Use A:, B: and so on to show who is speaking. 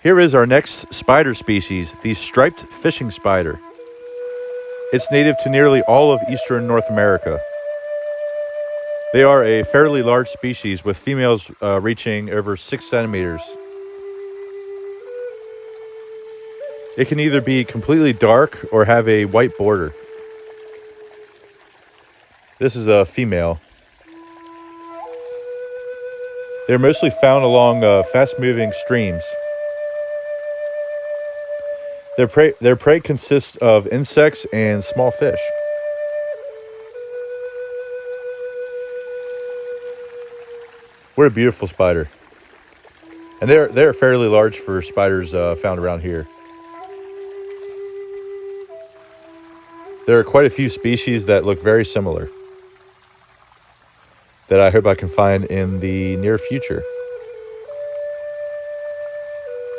A: Here is our next spider species, the striped fishing spider. It's native to nearly all of eastern North America. They are a fairly large species with females reaching over 6 centimeters. It can either be completely dark or have a white border. This is a female. They're mostly found along fast-moving streams. Their prey consists of insects and small fish. What a beautiful spider. And they're fairly large for spiders found around here. There are quite a few species that look very similar that I hope I can find in the near future.